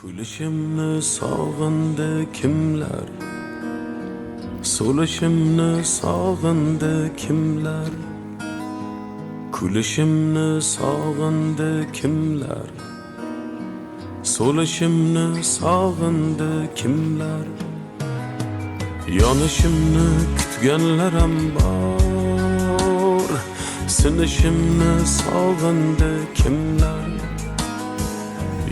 Kulishimni sog'indi kimlar, so'lishimni sog'indi kimlar, kulishimni sog'indi kimlar, so'lishimni sog'indi kimlar, yonishimni kutganlar ham bor, sinishimni sog'indi kimlar,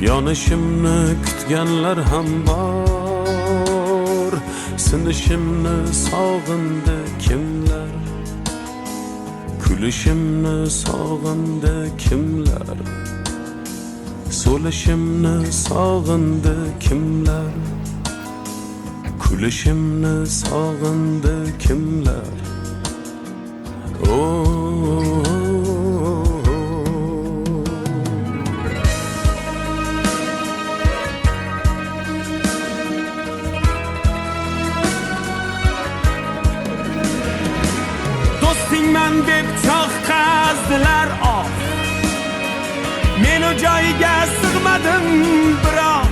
yonishimni kutganlar ham bor, sinishimni sog'indi kimlar, kulishimni sog'indi kimlar, so'lishimni sog'indi kimlar, kulishimni sog'indi kimlar. Do'stingman deb choq qazdilar men o joyga sig'madim biroq.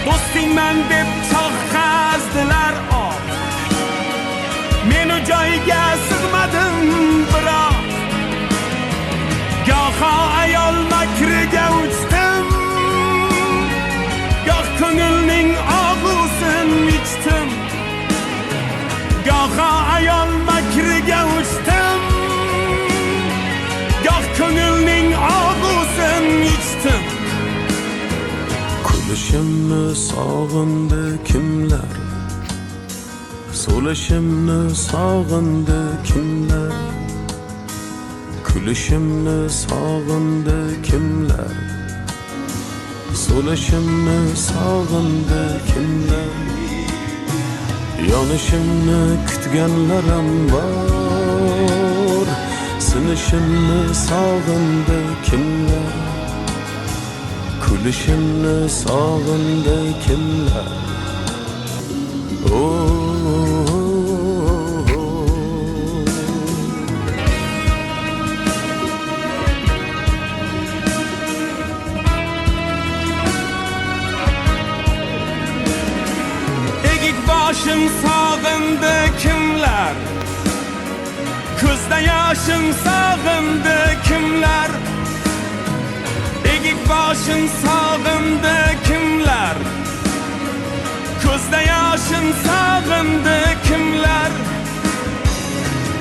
Do'stingman deb choq qazdilar men o joyga sig'madim biroq. Goho ayol makriga uchdim, goh ko'ngilning og'usini ichdim. Goho ayol makriga uchdim, goh ko'ngilning og'usini ichdim. Kulishimni sog'indi kimlar, so'lishimni sog'indi kimlar, kulishimni sog'indi kimlar, so'lishimni sog'indi kimlar, yonishimni kutganlar ham bor, sinishimni sog'indi kimlar, kulishimni sog'indi kimlar. Boshim sog'indi kimlar, ko'zda yoshim sog'indi kimlar. Egik boshim sog'indi kimlar, ko'zda yoshim sog'indi kimlar.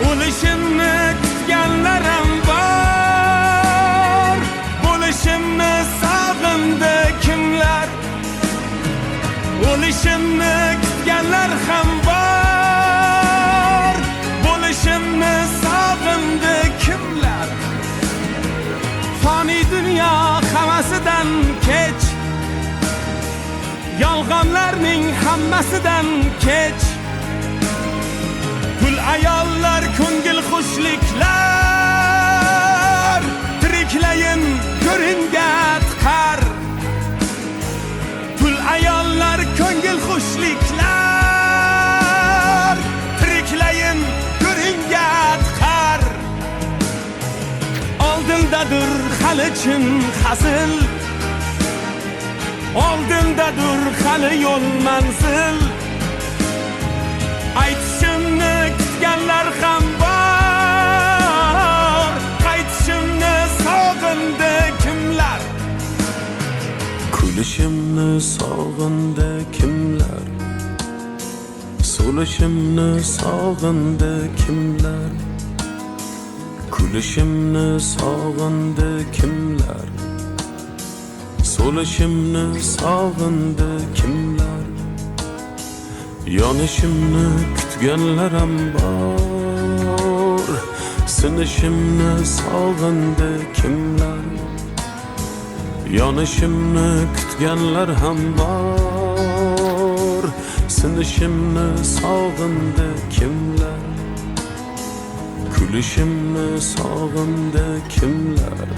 O'lishimni kutganlar ham bor, bo'lishimni sog'indi kimlar. O'lishimni kutganlar ham bor, bo'lishimni sog'indi kimlar. Fani dunyo hammasidan kech, yolg'onlarning hammasidan kech. Pul ayollar ko'ngil xushliklar, tiriklayin ko'ringa tiqar. Pul ayollar ko'ngil xushliklar, tiriklayin ko'ringa tiqar. Oldindadir hali chin hazil, oldindadir hali yo'l manzil. Aytishimni kutganlar ham bor, qaytishimni sog'indi kimlar. Kulishimni sog'indi kimlar, so'lishimni sog'indi kimlar, kulishimni sog'indi kimlar, so'lishimni sog'indi kimlar, yonishimni kutganlar ham bor, sinishimni sog'indi kimlar, yonishimni kutganlar ham bor, sinishimni sog'indi kimlar, kulishimni sog'indi kimlar.